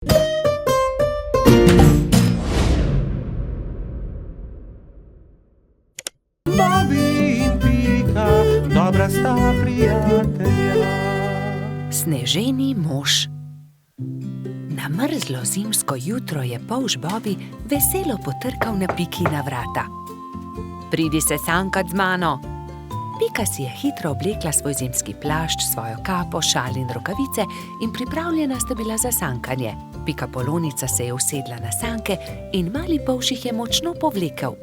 Bobby in Pika, dobra sta prijatelja. Sneženi mož. Na mrzlo zimsko jutro je polž Bobby veselo potrkal na Pikina vrata. Pridi se sankat z mano. Pika si je hitro oblekla svoj zimski plašč, svojo kapo, šal in rokavice in pripravljena sta bila za sankanje. Pika Polonica se je usedla na sanke in mali polž jih je močno povlekel.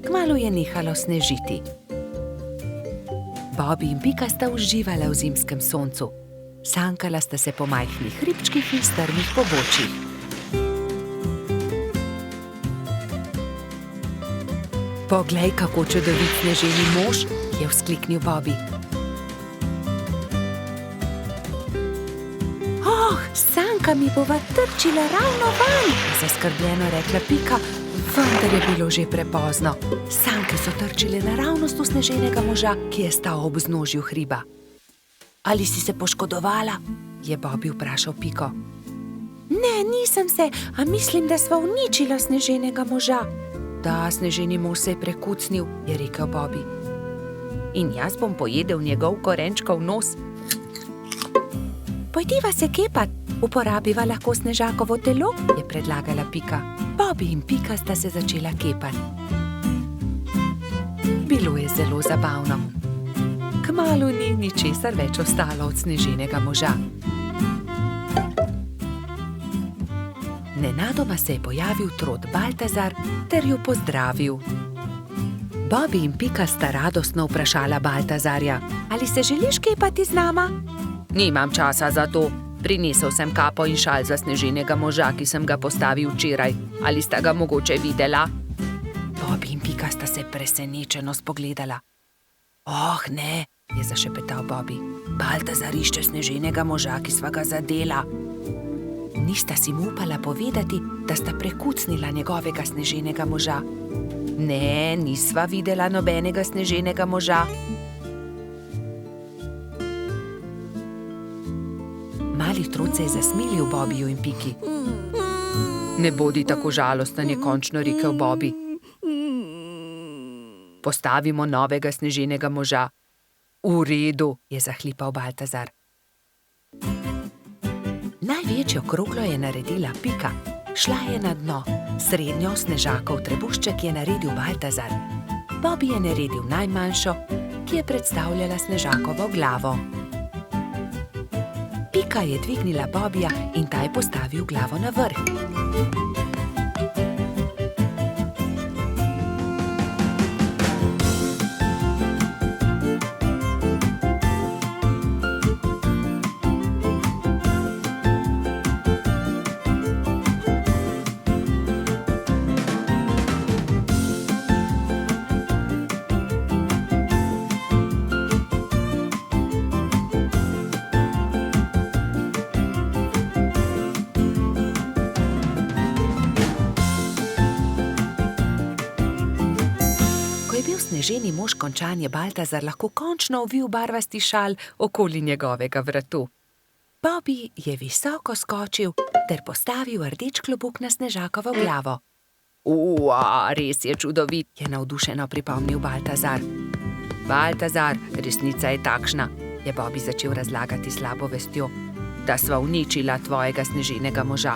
Kmalu je nehalo snežiti. Bobby in Pika sta uživala v zimskem soncu. Sankala sta se po majhnih hribčkih in strmih pobočjih. Poglej, kako čudovit sneženi mož, je vzkliknil Bobby. Oh, sanka mi bova trčila ravno van, je zaskrbljeno rekla Pika, vendar je bilo že prepozno. Sanke so trčile naravnost v sneženega moža, ki je stal ob vznožju hriba. Ali si se poškodovala? Je Bobby vprašal Piko. Ne, nisem se, a mislim, da sva uničila sneženega moža. Da, sneženi mož se je prekucnil, je rekel Bobby. In jaz bom pojedel njegov korenčkov nos. Pojdiva se kepat, uporabiva lahko snežakovo telo, je predlagala Pika. Bobby in Pika sta se začela kepat. Bilo je zelo zabavno. Kmalu ni ničesar več ostalo od sneženega moža. Nenadoma se je pojavil trod Baltazar ter jo pozdravil. Bobby in Pika sta radostno vprašala Baltazarja, ali se želiš kepati z nama? Nimam časa za to. Prinesel sem kapo in šal za sneženega moža, ki sem ga postavil včeraj. Ali sta ga mogoče videla? Bobby in Pika sta se presenečeno spogledala. Oh, ne, je zašepetal Bobby. Baltazar išče sneženega moža, ki sva ga zadela. Nista si mu upala povedati, da sta prekucnila njegovega sneženega moža. Ne, nisva videla nobenega sneženega moža. Mali trud se je zasmilil Bobbyju in Piki. Ne bodi tako žalosten, je končno rekel Bobby. Postavimo novega sneženega moža. V redu, je zahlipal Baltazar. Največjo kroglo je naredila Pika. Šla je na dno. Srednjo snežakov trebušček je naredil Baltazar. Bobby je naredil najmanjšo, ki je predstavljala snežakovo glavo. Pika je dvignila Bobbyja in ta je postavil glavo na vrh. Sneženi mož končan je Baltazar lahko končno ovil barvasti šal okoli njegovega vratu. Bobby je visoko skočil ter postavil rdeč klobuk na snežakovo glavo. Res je čudovit, je navdušeno pripomnil Baltazar. Baltazar, resnica je takšna, je Bobby začel razlagati slabo vestjo, da sva uničila tvojega sneženega moža.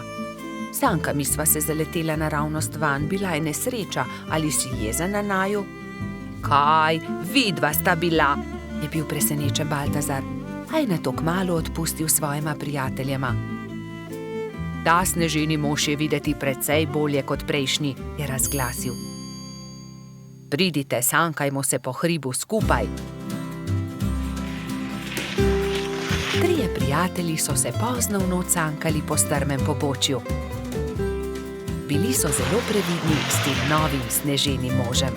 Sankami sva se zaletela naravnost van, bila je nesreča, ali si jezen na naju? Kaj, vidva sta bila, je bil presenečen Baltazar, a je nato kmalu odpustil svojima prijateljema. Ta sneženi mož je videti precej bolje kot prejšnji, je razglasil. Pridite, sankajmo se po hribu skupaj. Trije prijatelji so se pozno v noč sankali po strmem pobočju. Bili so zelo previdni s tem novim sneženim možem.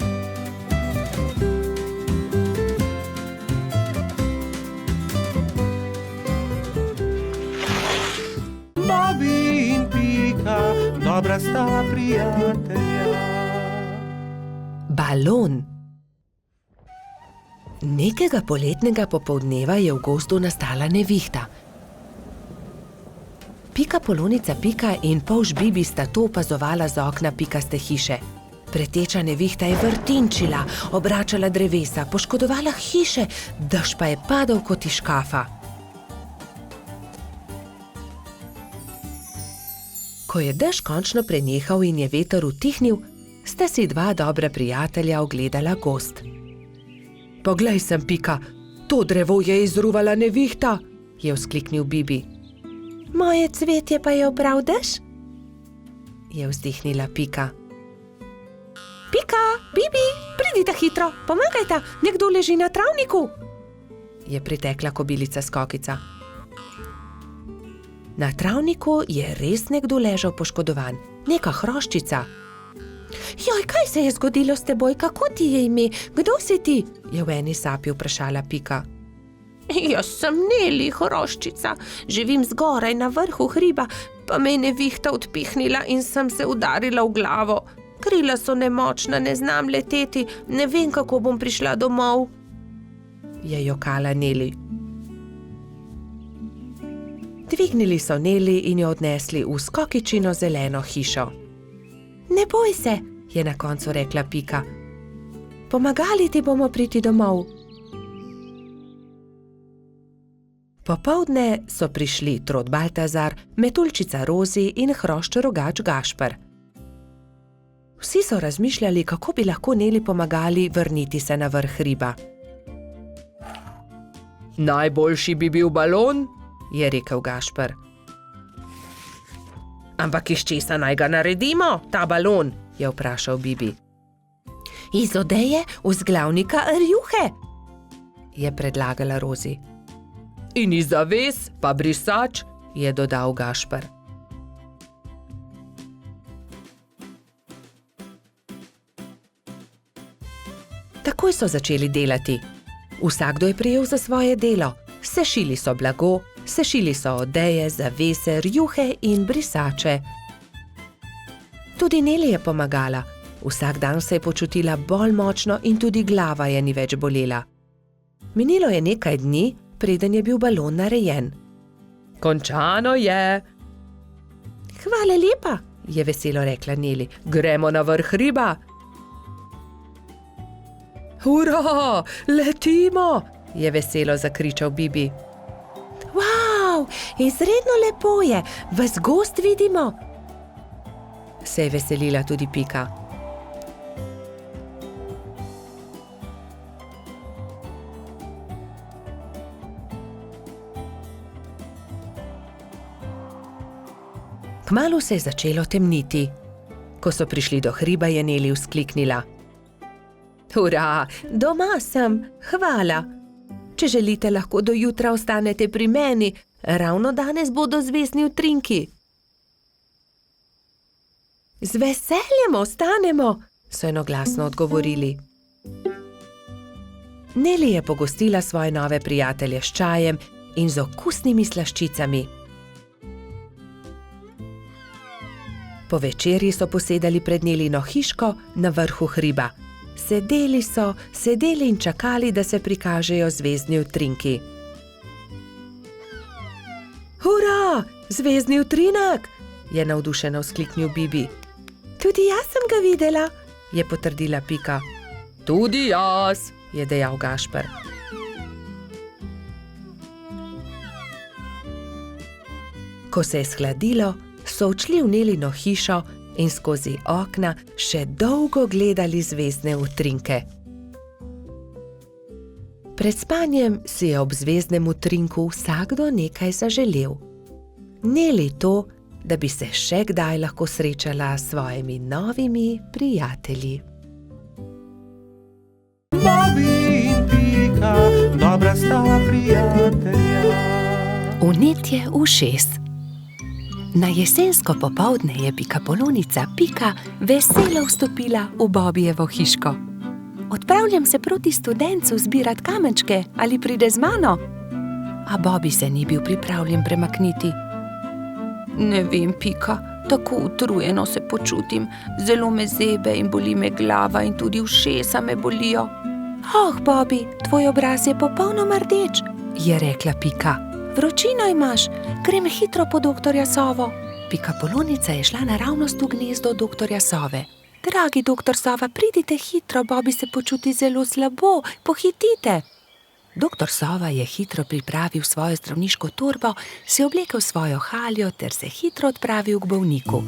Bobby in Pika, dobra sta prijatelja. Balon. Nekega poletnega popoldneva je v gozdu nastala nevihta. Pika Polonica Pika in polž Bibi sta to opazovala z okna pikaste hiše. Preteča nevihta je vrtinčila, obračala drevesa, poškodovala hiše, dež pa je padal kot iz škafa. Ko je dež končno prenehal in je veter utihnil, sta si dva dobra prijatelja ogledala gozd. Poglej sem, Pika, to drevo je izruvala nevihta, je vzkliknil Bibi. Moje cvetje pa je obral dež? Je vzdihnila Pika. Pika, Bibi, pridite hitro, pomagajta, nekdo leži na travniku, je pritekla kobilica Skokica. Na travniku je res nekdo ležal poškodovan, neka hroščica. Joj, kaj se je zgodilo s teboj, kako ti je ime, kdo si ti? Je v eni sapi vprašala Pika. Jaz sem Neli, hroščica, živim zgoraj na vrhu hriba, pa me je nevihta odpihnila in sem se udarila v glavo. Krila so nemočna, ne znam leteti, ne vem, kako bom prišla domov, je jokala Neli. Dvignili so Neli in jo odnesli v Skokičino zeleno hišo. Ne boj se, je na koncu rekla Pika. Pomagali ti bomo priti domov. Popoldne so prišli Trod Baltazar, Metuljčica Rozi in hrošč rogač Gašper. Vsi so razmišljali, kako bi lahko Neli pomagali vrniti se na vrh hriba. Najboljši bi bil balon, je rekel Gašper. Ampak iz česa naj ga naredimo, ta balon, je vprašal Bibi. Iz odeje vzglavnika rjuhe, je predlagala Rozi. In iz zaves pa brisač, je dodal Gašper. Takoj so začeli delati. Vsakdo je prijel za svoje delo. Sešili so blago, sešili so odeje, zavese, rjuhe in brisače. Tudi Neli je pomagala. Vsak dan se je počutila bolj močno in tudi glava je ni več bolela. Minilo je nekaj dni, preden je bil balon narejen. Končano je. Hvala lepa, je veselo rekla Neli. Gremo na vrh hriba. Hurra, letimo, je veselo zakričal Bibi. Wow, izredno lepo je, ves gozd vidimo, se je veselila tudi Pika. Kmalu se je začelo temniti. Ko so prišli do hriba, je Neli vzkliknila. Hurra, doma sem, hvala. Če želite, lahko do jutra ostanete pri meni, ravno danes bodo zvezdni utrinki. Z veseljem ostanemo, so enoglasno odgovorili. Neli je pogostila svoje nove prijatelje s čajem in z okusnimi slaščicami. Po večerji so posedali pred Nelino hiško na vrhu hriba. Sedeli in čakali, da se prikažejo zvezdni utrinki. Hurra, zvezdni utrinek, je navdušeno vzkliknil Bibi. Tudi jaz sem ga videla, je potrdila Pika. Tudi jaz, je dejal Gašper. Ko se je shladilo, so odšli v Nelino hišo in skozi okna še dolgo gledali zvezdne utrinke. Pred spanjem si je ob zvezdnem utrinku vsakdo nekaj zaželel. Neli to, da bi se še kdaj lahko srečala s svojimi novimi prijatelji. Bobi in Pika, dobra sta prijatelja. Vnetje ušes. Na jesensko popoldne je Pika Polonica Pika veselo vstopila v Bobijevo hiško. Odpravljam se proti Studencu zbirat kamenčke, ali pride z mano? A Bobi se ni bil pripravljen premakniti. Ne vem, Pika, tako utrujeno se počutim, zelo me zebe in boli me glava in tudi ušesa me bolijo. Oh, Bobi, tvoj obraz je popolnoma rdeč, je rekla Pika. Vročino imaš, grem hitro po doktorja Sovo. Pika Polonica je šla naravnost v gnezdo doktorja Sove. Dragi doktor Sova, pridite hitro, Bobi se počuti zelo slabo, pohitite. Doktor Sova je hitro pripravil svojo zdravniško torbo, si oblekel svojo haljo ter se hitro odpravil k bolniku.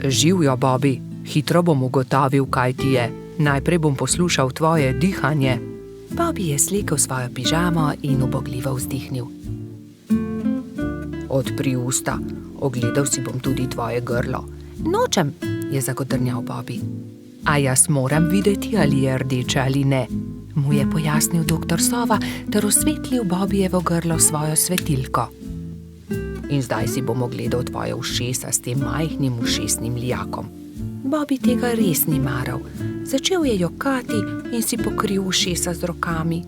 Živjo, Bobi, hitro bom ugotovil, kaj ti je. Najprej bom poslušal tvoje dihanje. Bobi je slekel svojo pižamo in ubogljivo vzdihnil. Odpri usta, ogledal si bom tudi tvoje grlo. Nočem, je zagodrnjal Bobi. A jaz moram videti, ali je rdeče ali ne, mu je pojasnil doktor Sova ter osvetlil Bobijevo grlo svojo svetilko. In zdaj si bom ogledal tvoje ušesa s tem majhnim ušesnim lijakom. Bobi tega res ni maral. Začel je jokati in si pokril ušesa z rokami.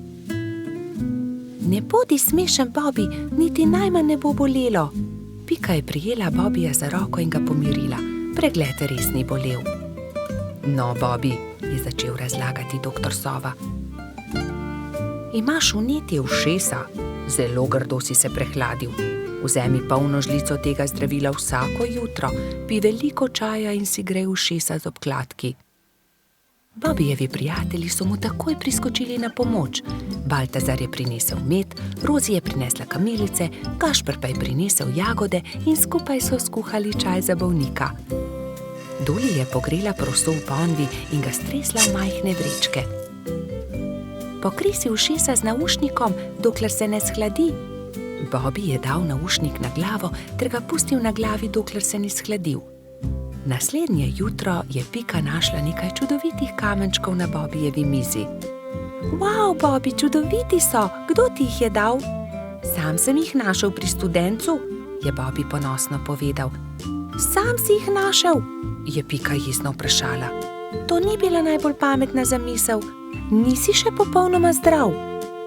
Ne bodi smešen, Bobi, niti najmanj ne bo bolelo. Pika je prijela Bobija za roko in ga pomirila. Pregled res ni bolel. No, Bobi, je začel razlagati doktor Sova. Imaš vnetje ušesa, zelo grdo si se prehladil. Vzemi polno žlico tega zdravila vsako jutro, pij veliko čaja in si grej ušesa z obkladki. Bobijevi prijatelji so mu takoj priskočili na pomoč. Baltazar je prinesel med, Rozi je prinesla kamilice, Gašper pa je prinesel jagode in skupaj so skuhali čaj za bolnika. Doli je pogrela proso v ponvi in ga stresla v majhne vrečke. Pokri si ušesa z naušnikom, dokler se ne shladi. Bobi je dal naušnik na glavo ter ga pustil na glavi, dokler se ni shladil. Naslednje jutro je Pika našla nekaj čudovitih kamenčkov na Bobijevi mizi. Wow, Bobi, čudoviti so! Kdo ti jih je dal? Sam sem jih našel pri studencu, je Bobi ponosno povedal. Sam si jih našel? Je Pika jezno vprašala. To ni bila najbolj pametna zamisel. Nisi še popolnoma zdrav.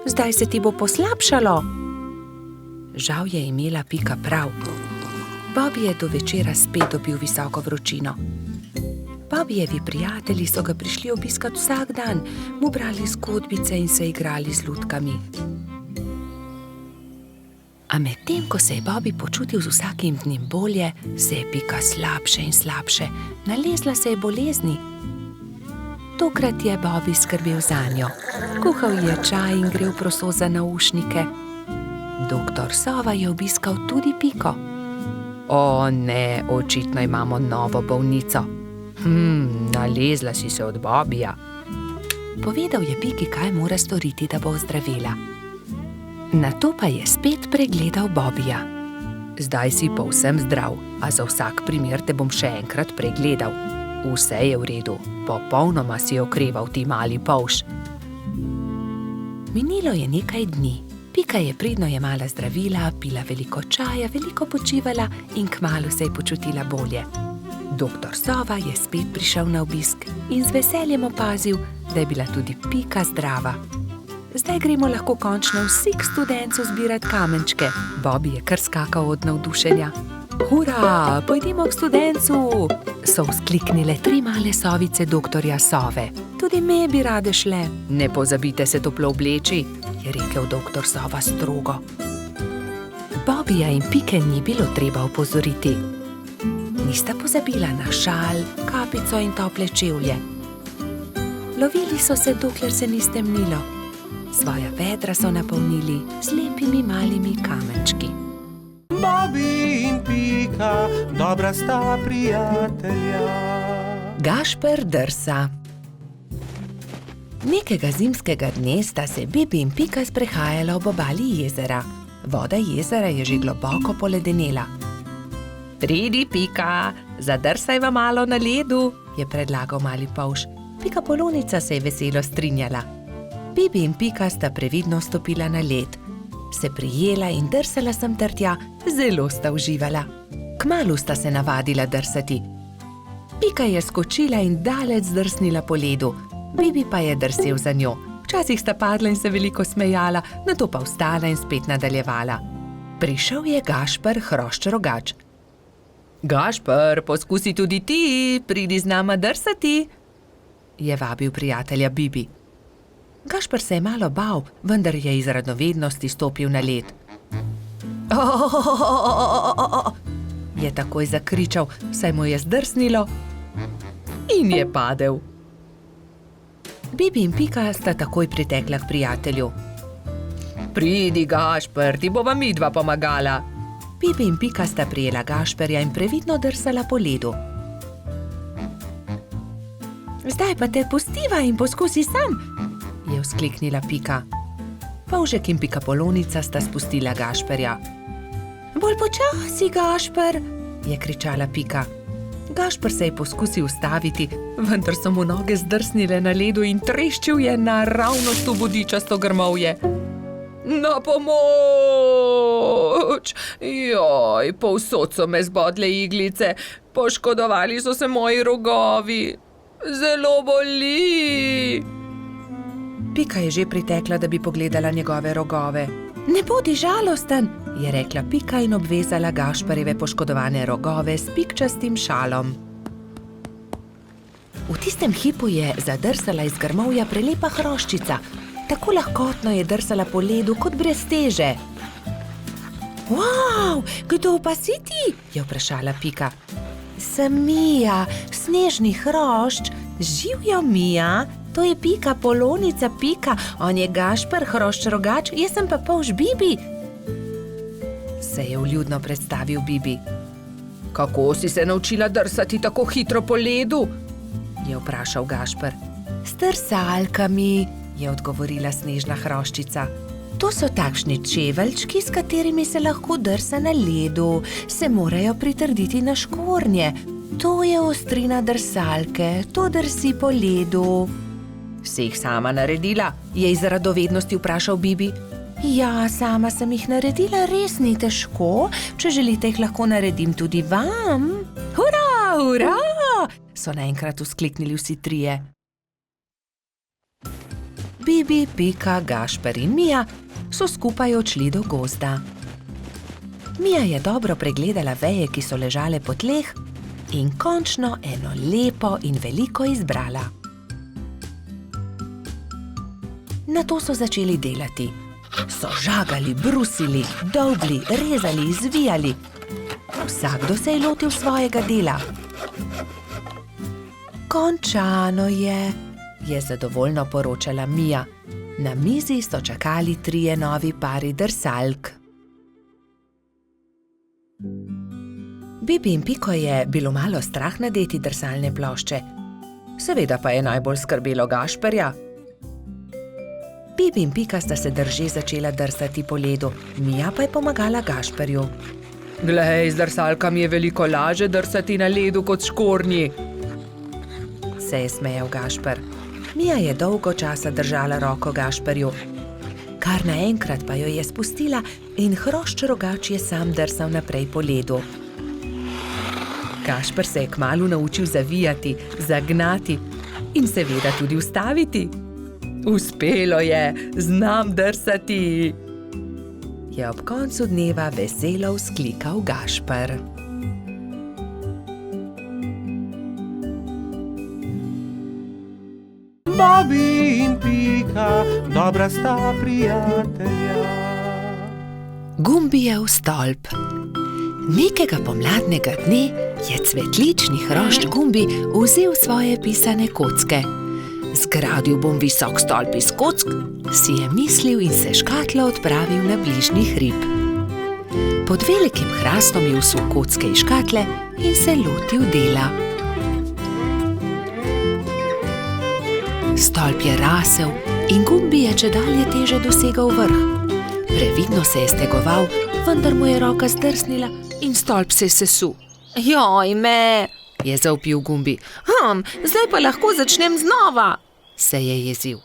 Zdaj se ti bo poslabšalo. Žal je imela Pika prav. Bobi je do večera spet dobil visoko vročino. Bobijevi prijatelji so ga prišli obiskat vsak dan, mu brali zgodbice in se igrali z lutkami. A medtem, ko se je Bobi počutil z vsakim dnem bolje, se je Pika slabše in slabše, nalezla se je bolezni. Tokrat je Bobi skrbel zanjo. Kuhal je čaj in grel proso za naušnike. Doktor Sova je obiskal tudi Piko. O ne, očitno imamo novo bolnico. Nalezla si se od Bobija. Povedal je Piki, kaj mora storiti, da bo ozdravela. Nato pa je spet pregledal Bobija. Zdaj si povsem zdrav, a za vsak primer te bom še enkrat pregledal. Vse je v redu, popolnoma si okreval ti mali polž. Minilo je nekaj dni. Pika je pridno jemala zdravila, pila veliko čaja, veliko počivala in kmalu se je počutila bolje. Doktor Sova je spet prišel na obisk in z veseljem opazil, da je bila tudi Pika zdrava. Zdaj gremo lahko končno vsi k studencu zbirat kamenčke. Bobi je kar skakal od navdušenja. Hura, pojdimo k studencu! So vzkliknile 3 male sovice doktorja Sove. Tudi me bi rade šle. Ne pozabite se toplo obleči, je rekel doktor Sova strogo. Bobija in Pike ni bilo treba opozoriti. Nista pozabila na šal, kapico in tople čevlje. Lovili so se, dokler se ni stemnilo. Svoja vedra so napolnili z lepimi malimi kamenčki. Bobi in Pika, dobra sta prijatelja. Gašper drsa. Nekega zimskega dne sta se Bibi in Pika sprehajala ob obali jezera. Voda jezera je že globoko poledenela. Pridi, Pika, zadrsajva malo na ledu, je predlagal mali polž. Pika Polonica se je veselo strinjala. Bibi in Pika sta previdno stopila na led. Se prijela in drsala sem ter tja, zelo sta uživala. Kmalu sta se navadila drsati. Pika je skočila in daleč zdrsnila po ledu. Bibi pa je drsel za njo. Včasih sta padla in se veliko smejala, nato pa vstala in spet nadaljevala. Prišel je Gašper hrošč rogač. Gašper, poskusi tudi ti, pridi z nama drsati, je vabil prijatelja Bibi. Gašper se je malo bal, vendar je iz radovednosti stopil na led. Je takoj zakričal, saj mu je zdrsnilo in je padel. Bibi in Pika sta takoj pritekla k prijatelju. Pridi, Gašper, ti bova midva pomagala. Bibi in Pika sta prijela Gašperja in previdno drsala po ledu. Zdaj pa te pustiva in poskusi sam, je vzkliknila Pika. Polžek in Pikapolonica sta spustila Gašperja. Bolj počasi, Gašper, je kričala Pika. Gašper se je poskusil ustaviti, vendar so mu noge zdrsnile na ledu in treščil je naravnost v bodičasto grmovje. Na pomoč! Joj, povsod so me zbodle iglice, poškodovali so se moji rogovi. Zelo boli! Pika je že pritekla, da bi pogledala njegove rogove. Ne bodi žalosten, je rekla Pika in obvezala Gašperjeve poškodovane rogove s pikčastim šalom. V tistem hipu je zadrsala iz grmovja prelepa hroščica. Tako lahkotno je drsala po ledu kot brez teže. Wow, kdo pa si ti? Je vprašala Pika. Sem Mija, snežni hrošč. Živjo, Mija, to je Pikapolonica Pika, on je Gašper, hrošč rogač, jaz sem pa polž Bibi. Se je vljudno predstavil Bibi. Kako si se naučila drsati tako hitro po ledu? Je vprašal Gašper. S drsalkami, je odgovorila snežna hroščica. To so takšni čeveljčki, s katerimi se lahko drsa na ledu. Se morajo pritrditi na škornje. To je ostrina drsalke, to drsi po ledu. Si jih sama naredila? Je iz radovednosti vprašal Bibi. Ja, sama sem jih naredila, res ni težko. Če želite, jih lahko naredim tudi vam. Hurra, hurra! So naenkrat vzkliknili vsi trije. Bibi, Pika, Gašper in Mija so skupaj odšli do gozda. Mija je dobro pregledala veje, ki so ležale po tleh, in končno eno lepo in veliko izbrala. Nato so začeli delati. So žagali, brusili, dolgli, rezali, zvijali. Vsakdo se je lotil svojega dela. Končano je zadovoljno poročala Mija. Na mizi so čakali trije novi pari drsalk. Bibi in Piko je bilo malo strah nadeti drsalne plošče. Seveda pa je najbolj skrbelo Gašperja. Bibi in Pika sta se drže začela drsati po ledu, Mija pa je pomagala Gašperju. Glej, z drsalkami je veliko laže drsati na ledu kot škornji, se je smejal Gašper. Mija je dolgo časa držala roko Gašperju. Kar naenkrat pa jo je spustila in hrošč rogač je sam drsal naprej po ledu. Gašper se je kmalu naučil zavijati, zagnati in seveda tudi ustaviti. Uspelo je, znam drsati, je ob koncu dneva veselo vzklikal Gašper. Bobi in Pika, dobra sta prijatelja. Gumbijev stolp. Nekega pomladnega dne je cvetlični hrošč Gumbi vzel svoje pisane kocke. Zgradil bom visok stolp iz kock, si je mislil in se škatlo odpravil na bližnji hrib. Pod velikim hrastom je vsul kocke iz škatle in se lotil dela. Stolp je rasel in Gumbi je čedalje teže dosegal vrh. Previdno se je stegoval, vendar mu je roka zdrsnila in stolp se je sesul. Joj me, je zavpil Gumbi. Zdaj pa lahko začnem znova, se je jezil.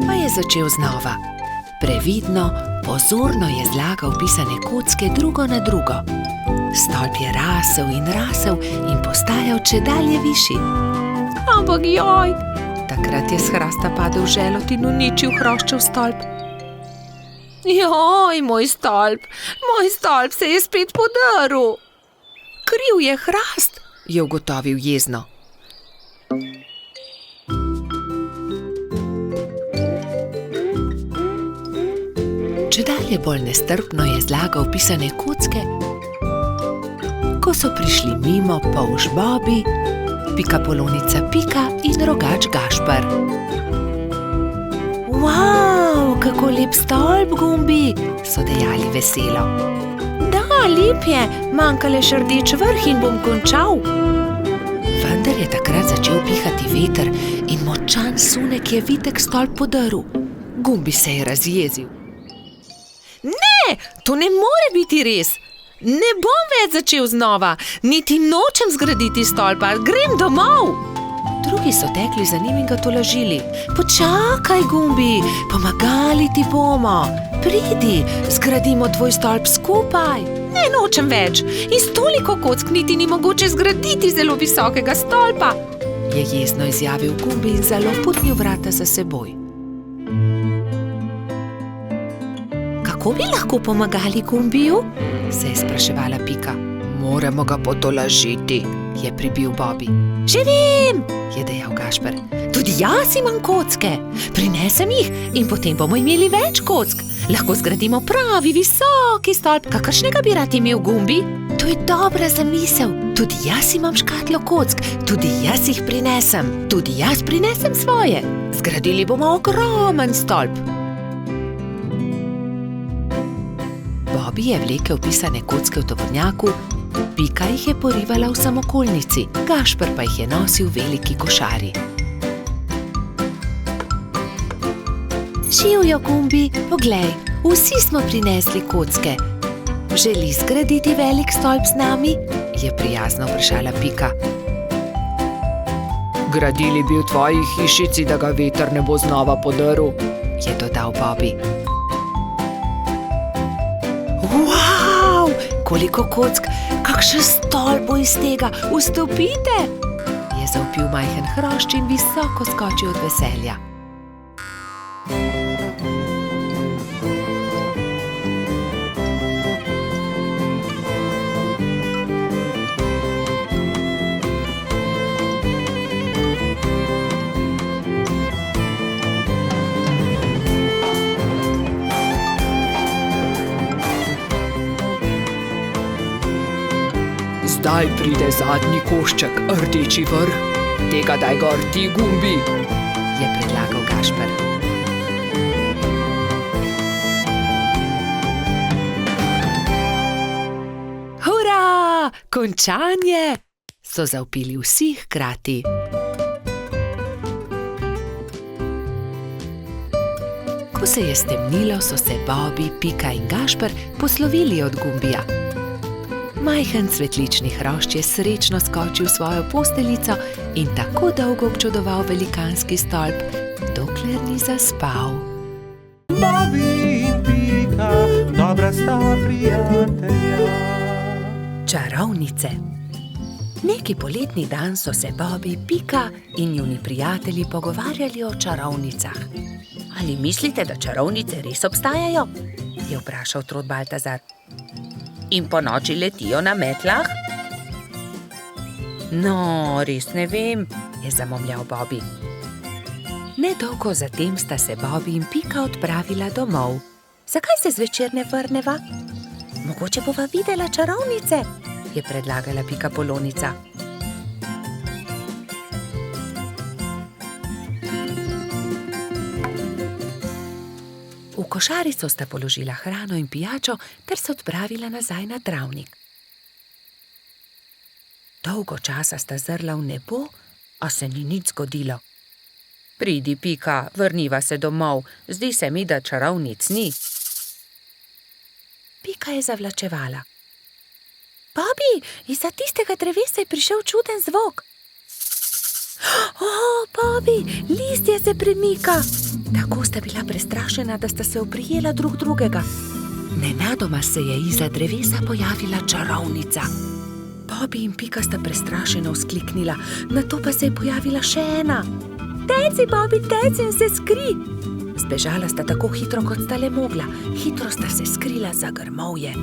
Pa je začel znova. Previdno, pozorno je zlagal pisane kocke drugo na drugo. Stolp je rasel in postajal čedalje višji. Ampak joj! Takrat je s hrasta padel želod in uničil hroščev stolp. Joj, moj stolp se je spet podrl. Kriv je hrast, je ugotovil jezno. Čedalje bolj nestrpno je zlagal pisane kocke, ko so prišli mimo polž Bobi, pikapolonica Pika in rogač Gašper. Wow, kako lep stolp, Gumbi, so dejali veselo. Da, lep je, manjka le še rdeč vrh in bom končal. Vendar je takrat začel pihati veter in močan sunek je vitek stolp podrl. Gumbi se je razjezil. Ne, to ne more biti res. Ne bom več začel znova, niti nočem zgraditi stolpa, grem domov. Drugi so tekli za njim in ga tolažili. Počakaj, Gumbi, pomagali ti bomo. Pridi, zgradimo tvoj stolp skupaj. Ne, nočem več. Iz toliko kock niti ni mogoče zgraditi zelo visokega stolpa, je jezno izjavil Gumbi in zaloputnil vrata za seboj. Kako bi lahko pomagali Gumbiju? Se je spraševala Pika. Moramo ga potolažiti, je pribil Bobi. Že vem, je dejal Gašper. Tudi jaz imam kocke. Prinesem jih in potem bomo imeli več kock. Lahko zgradimo pravi visoki stolp, kakršnega bi rad imel Gumbi. To je dobra zamisel. Tudi jaz imam škatlo kock, tudi jaz jih prinesem. Tudi jaz prinesem svoje. Zgradili bomo ogromen stolp. Bobi je vlekel pisane kocke v tovornjaku, Pika jih je porivala v samokolnici, Gašper pa jih je nosil v veliki košari. Živjo, Gumbi, poglej, vsi smo prinesli kocke. Želi zgraditi velik stolp z nami? Je prijazno vprašala Pika. Gradili bi v tvoji hišici, da ga veter ne bo znova podrl, je dodal Bobi. Wow, koliko kock, kakšen stolp bo iz tega, vstopite, je zavpil majhen hrošč in visoko skočil od veselja. Zdaj pride zadnji košček, rdeči vrh. Tega daj gor ti, Gumbi, je predlagal Gašper. Hura, končanje, so zavpili vsi hkrati. Ko se je stemnilo, so se Bobi, Pika in Gašper poslovili od Gumbija. Majhen cvetlični hrošč je srečno skočil v svojo posteljico in tako dolgo občudoval velikanski stolp, dokler ni zaspal. Bobi in Pika, dobra sta prijatelja. Čarovnice. Neki poletni dan so se Bobi, Pika in njuni prijatelji pogovarjali o čarovnicah. Ali mislite, da čarovnice res obstajajo? Je vprašal Trod Baltazar. In po noči letijo na metlah? No, res ne vem, je zamomljal Bobi. Nedolgo zatem sta se Bobi in Pika odpravila domov. Zakaj se zvečer ne vrneva? Mogoče bova videla čarovnice, je predlagala pikapolonica. V košarico sta položila hrano in pijačo ter se odpravila nazaj na travnik. Dolgo časa sta zrla v nebo, a se ni nič zgodilo. Pridi, Pika, vrniva se domov, zdi se mi, da čarovnic ni. Pika je zavlačevala. Bobi, izza tistega drevesa je prišel čuden zvok. O, Bobi, listje se premika. Tako sta bila prestrašena, da sta se oprijela drug drugega. Nenadoma se je izza drevesa pojavila čarovnica. Bobi in Pika sta prestrašeno vzkliknila, nato pa se je pojavila še ena. Teci, Bobi, teci in se skri! Zbežala sta tako hitro, kot sta le mogla. Hitro sta se skrila za grmovje.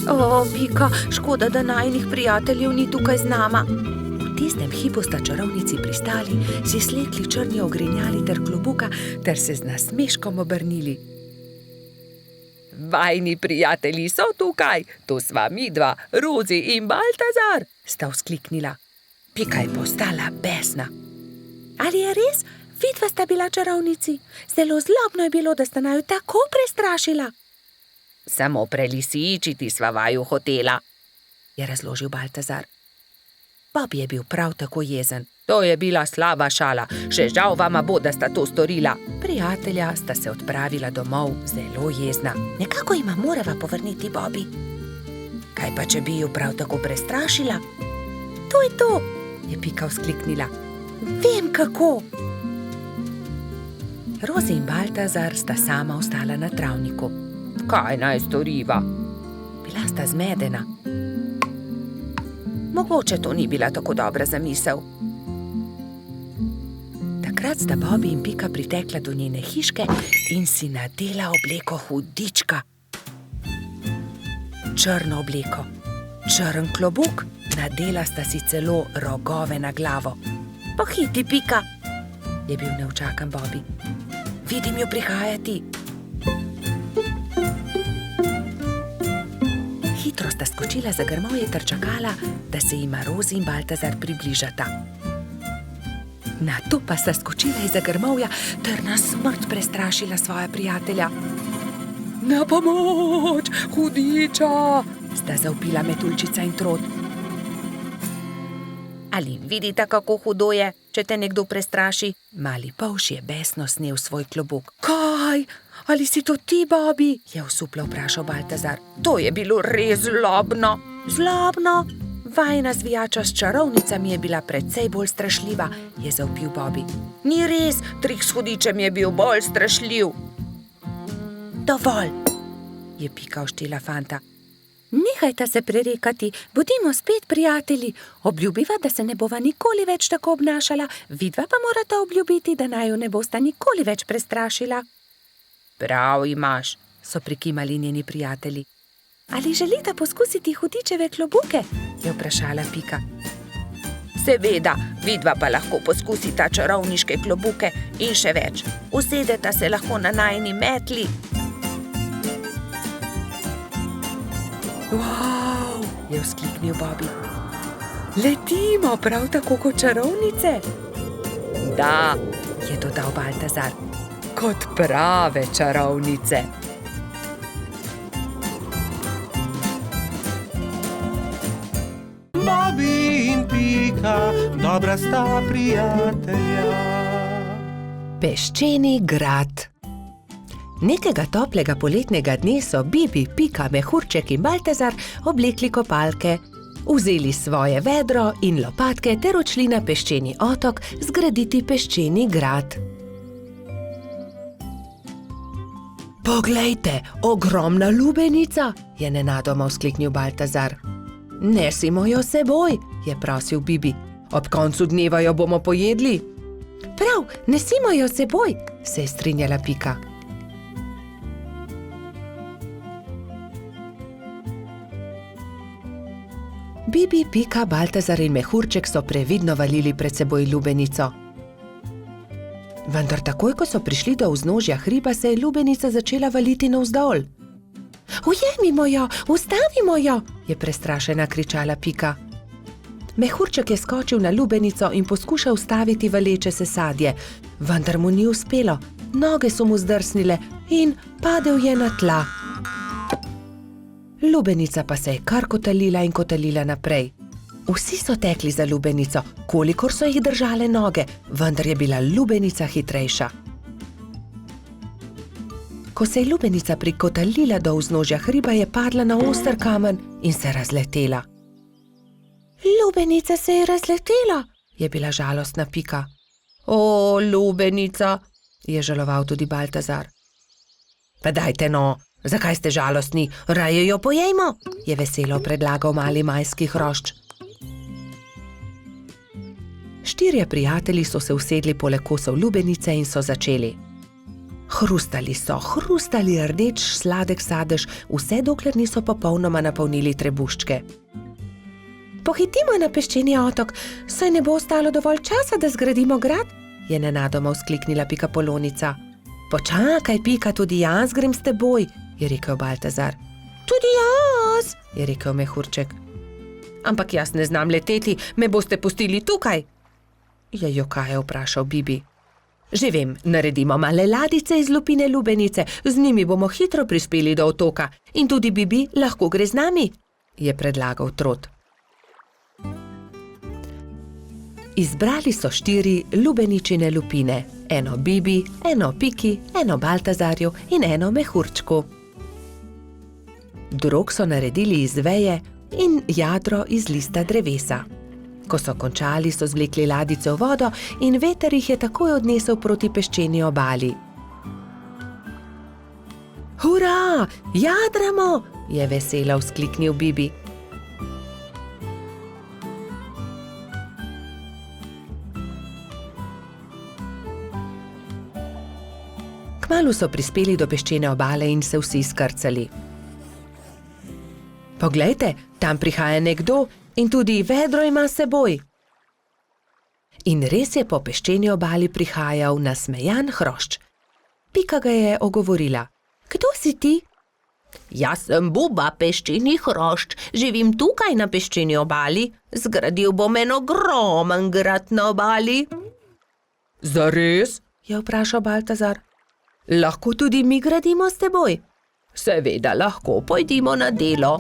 O, Pika, škoda, da najinih prijateljev ni tukaj z nama. tistem hipu sta čarovnici pristali, si slekli črni ogrinjali ter klobuka ter se z nasmeškom obrnili. Vajni prijatelji so tukaj, to sva midva, Rozi in Baltazar, sta vzkliknila. Pika je postala besna. Ali je res? Vidva sta bila čarovnici. Zelo zlobno je bilo, da sta naju tako prestrašila. Samo prelisičiti sva vaju hotela, je razložil Baltazar. Bobi je bil prav tako jezen. To je bila slaba šala, še žal vama bo, da sta to storila. Prijatelja sta se odpravila domov zelo jezna. Nekako jima morava povrniti Bobi. Kaj pa, če bi ju prav tako prestrašila? To je to, je Pika vzkliknila. Vem kako. Rozi in Baltazar sta sama ostala na travniku. Kaj naj storiva? Bila sta zmedena. Mogoče to ni bila tako dobra zamisel. Takrat sta Bobi in Pika pritekla do njene hiške in si nadela obleko hudička. Črno obleko, črn klobuk, nadela sta si celo rogove na glavo. Pohiti, Pika, je bil neučakan Bobi. Vidim jo prihajati. Hitro sta skočila za grmovje ter čakala, da se jima Rozi in Baltazar približata. Nato pa sta skočila izza grmovja ter na smrt prestrašila svoja prijatelja. Na pomoč, hudiča, sta zavpila Metuljčica in Trod. Ali vidite, kako hudo je, če te nekdo prestraši? Mali polž je besno snel svoj klobuk. Kaj? Ali si to ti, Bobi? Je osuplo vprašal Baltazar. To je bilo res zlobno. Zlobno? Vajna zvijača s čarovnicami je bila precej bolj strašljiva, je zavpil Bobi. Ni res, trik s hudičem je bil bolj strašljiv. Dovolj, je Pika oštela fanta. Nehajta se prerekati, bodimo spet prijatelji. Obljubiva, da se ne bova nikoli več tako obnašala, vidva pa morata obljubiti, da naju ne bosta nikoli več prestrašila. Prav imaš, so prikimali njeni prijatelji. Ali želita poskusiti hudičeve klobuke? Je vprašala Pika. Seveda, vidva pa lahko poskusita čarovniške klobuke in še več. Usedeta se lahko na najini metli. Wow, je vzkliknil Bobi. Letimo prav tako kot čarovnice? Da, je dodal Baltazar, kot prave čarovnice. Bobi in Pika, dobra sta prijatelja. Peščeni grad. Nekega toplega poletnega dne so Bibi, Pika, Mehurček in Baltazar oblekli kopalke, vzeli svoje vedro in lopatke ter odšli na peščeni otok zgraditi peščeni grad. Poglejte, ogromna lubenica, je nenadoma vzkliknil Baltazar. Nesimo jo seboj, je prosil Bibi. Ob koncu dneva jo bomo pojedli. Prav, nesimo jo seboj, se je strinjala Pika. Bibi, Pika, Baltazar in Mehurček so previdno valili pred seboj lubenico. Vendar takoj, ko so prišli do vznožja hriba, se je lubenica začela valiti navzdol. Ujemimo jo, ustavimo jo, je prestrašena kričala Pika. Mehurček je skočil na lubenico in poskušal ustaviti valeče se sadje, vendar mu ni uspelo. Noge so mu zdrsnile in padel je na tla. Lubenica pa se je kar kotalila in kotalila naprej. Vsi so tekli za lubenico, kolikor so jih držale noge, vendar je bila lubenica hitrejša. Ko se je lubenica prikotalila do vznožja hriba, je padla na oster kamen in se razletela. Lubenica se je razletela, je bila žalostna Pika. O, lubenica, je žaloval tudi Baltazar. Pa dajte no, zakaj ste žalostni, raje jo pojejmo, je veselo predlagal mali majski hrošč. Štirje prijatelji so se usedli poleg kosov lubenice in so začeli. Hrustali so, hrustali rdeč sladek sadež, vse dokler niso popolnoma napolnili trebuščke. pohitimo na peščeni otok, saj ne bo ostalo dovolj časa, da zgradimo grad, je nenadoma vzkliknila Pikapolonica. Počakaj, Pika, tudi jaz grem s teboj, je rekel Baltazar. Tudi jaz, je rekel Mehurček. Ampak jaz ne znam leteti, me boste pustili tukaj? Je jokaje vprašal Bibi. Že vem, naredimo male ladice iz lupine lubenice, z njimi bomo hitro prispeli do otoka in tudi Bibi lahko gre z nami, je predlagal Trot. Izbrali so 4 lubeničine lupine, eno Bibi, eno Piki, eno Baltazarju in eno Mehurčku. Drog so naredili iz veje in jadro iz lista drevesa. Ko so končali, so zvlekli ladice v vodo in veter jih je takoj odnesel proti peščeni obali. Hurra, jadramo, je veselo vzkliknil Bibi. Kmalu so prispeli do peščene obale in se vsi skrcali. Poglejte, tam prihaja nekdo in tudi vedro ima s seboj. In res je po peščeni obali prihajal nasmejan hrošč. Pika ga je ogovorila. Kdo si ti? Jaz sem Buba, peščeni hrošč, živim tukaj na peščeni obali. Zgradil bom en ogromen grad na obali. Zares? Je vprašal Baltazar. Lahko tudi mi gradimo s teboj? Seveda lahko, pojdimo na delo,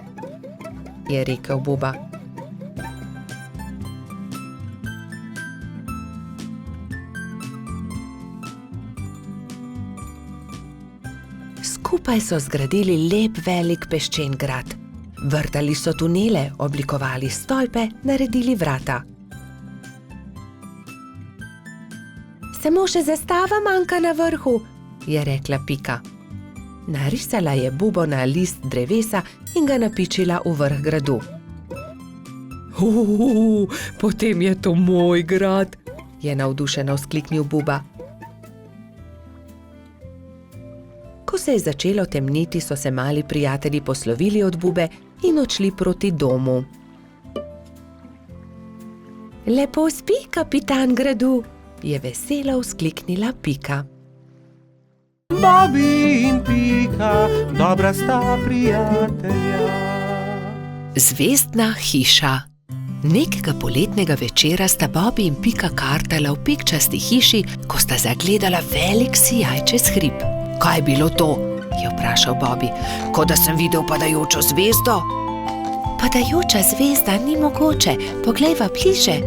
je rekel Buba. Skupaj so zgradili lep velik peščen grad. Vrtali so tunele, oblikovali stolpe, naredili vrata. Samo še zastava manjka na vrhu, je rekla Pika. Narisala je bubo na list drevesa in ga napičila v vrh gradu. Potem je to moj grad, je navdušeno vzkliknil Buba. Ko se je začelo temniti, so se mali prijatelji poslovili od Bube in odšli proti domu. Lepo spi, kapitan gradu, je veselo vzkliknila Pika. Bobi in Pika, dobra sta prijatelja. Zvezdna hiša. Nekega poletnega večera sta Bobi in Pika kartala v pikčasti hiši, ko sta zagledala velik sijaj čez hrib. Kaj je bilo to? Je vprašal Bobi. Kot da sem videl padajočo zvezdo. Padajoča zvezda ni mogoče, poglejva bliže,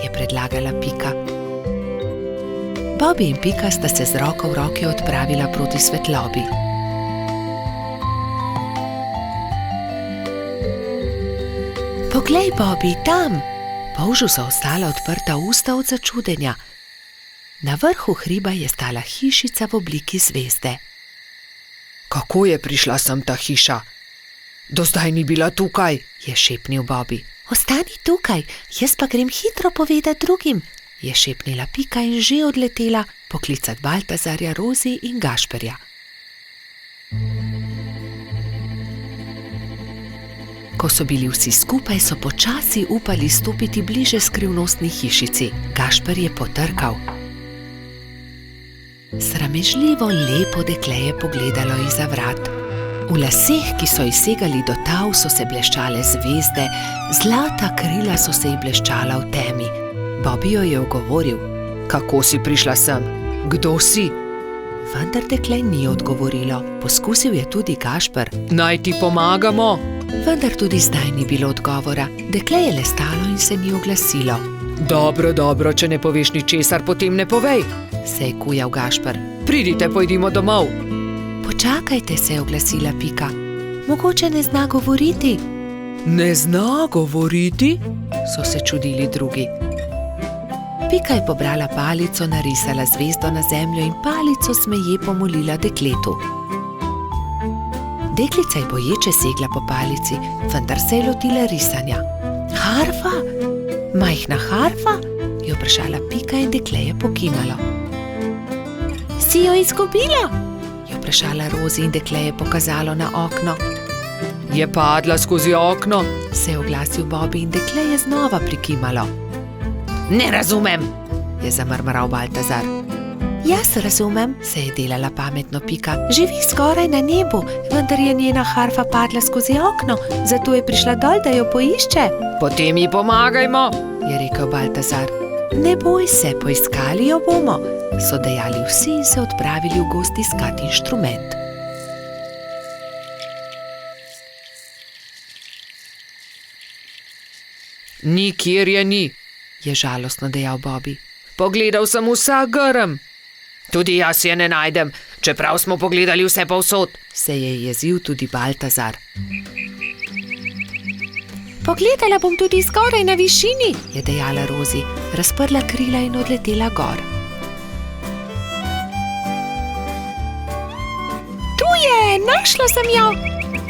je predlagala Pika. Bobi in Pika sta se z roko v roki odpravila proti svetlobi. Poglej, Bobi, tam! Polžu so ostala odprta usta od začudenja. Na vrhu hriba je stala hišica v obliki zvezde. Kako je prišla sem ta hiša? Do zdaj ni bila tukaj, je šepnil Bobi. Ostani tukaj, jaz pa grem hitro povedati drugim, je šepnila Pika in že odletela poklicat Baltazarja, Rozi in Gašperja. Ko so bili vsi skupaj, so počasi upali stopiti bliže skrivnostni hišici. Gašper je potrkal. Sramežljivo lepo dekle je pogledalo izza vrat. V laseh, ki so ji segali do tal, so se bleščale zvezde, zlata krila so se ji bleščala v temi. Bobi jo je ogovoril. Kako si prišla sem? Kdo si? Vendar dekle ni odgovorilo. Poskusil je tudi Gašper. Naj ti pomagamo? Vendar tudi zdaj ni bilo odgovora. Dekle je le stalo in se ni oglasilo. Dobro, če ne poveš ničesar, potem ne povej, se je kujal Gašper. Pridite, pojdimo domov. Počakajte, se je oglasila Pika. Mogoče ne zna govoriti. Ne zna govoriti? So se čudili drugi. Pika je pobrala palico, narisala zvezdo na zemljo in palico smeje pomolila dekletu. Deklica je boječe segla po palici, vendar se je lotila risanja. Harfa? Majhna harfa? Je vprašala Pika in dekle je pokimalo. Si jo izgubila? Je vprašala Rozi in dekle je pokazalo na okno. Je padla skozi okno, se je oglasil Bobby in dekle je znova prikimalo. Ne razumem, je zamrmral Baltazar. Jaz razumem, se je delala pametno Pika. Živi skoraj na nebu, vendar je njena harfa padla skozi okno, zato je prišla dol, da jo poišče. Potem ji pomagajmo, je rekel Baltazar. Ne boj se, poiskali jo bomo, so dejali vsi in se odpravili v gozd iskat inštrument. Nikjer je ni, je žalostno dejal Bobby. Pogledal sem vsak grm. Tudi jaz je ne najdem, čeprav smo pogledali vse povsod, se je jezil tudi Baltazar. Pogledala bom tudi zgoraj na višini, je dejala Rozi, razprla krila in odletela gor. Tu je, našla sem jo,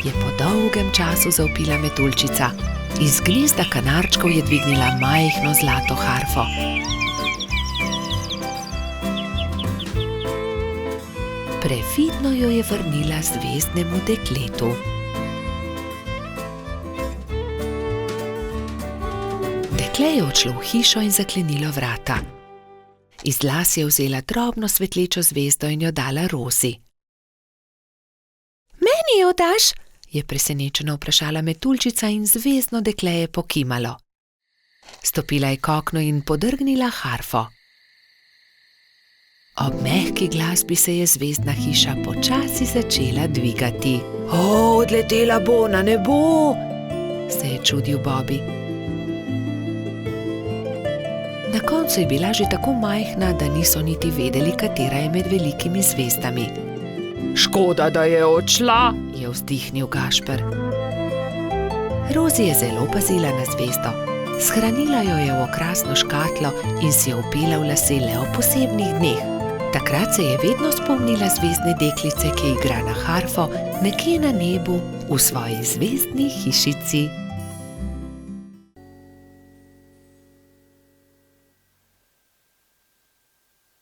je po dolgem času zavpila metuljčica. Iz gnezda kanarčkov je dvignila majhno zlato harfo. Previdno jo je vrnila zvezdnemu dekletu. Dekle je odšlo v hišo in zaklenilo vrata. Iz las je vzela drobno svetlečo zvezdo in jo dala Rozi. Meni jo daš? Je presenečeno vprašala metuljčica in zvezdno dekle je pokimalo. Stopila je k oknu in podrgnila harfo. Ob mehki glasbi se je zvezdna hiša počasi začela dvigati. Odletela bo na nebo, se je čudil Bobby. Na koncu je bila že tako majhna, da niso niti vedeli, katera je med velikimi zvezdami. Škoda, da je odšla, je vzdihnil Gašper. Rozi je zelo pazila na zvezdo. Shranila jo je v okrasno škatlo in si jo vpela v lase le ob posebnih dneh. Takrat se je vedno spomnila zvezdne deklice, ki igra na harfo nekje na nebu v svoji zvezdni hišici.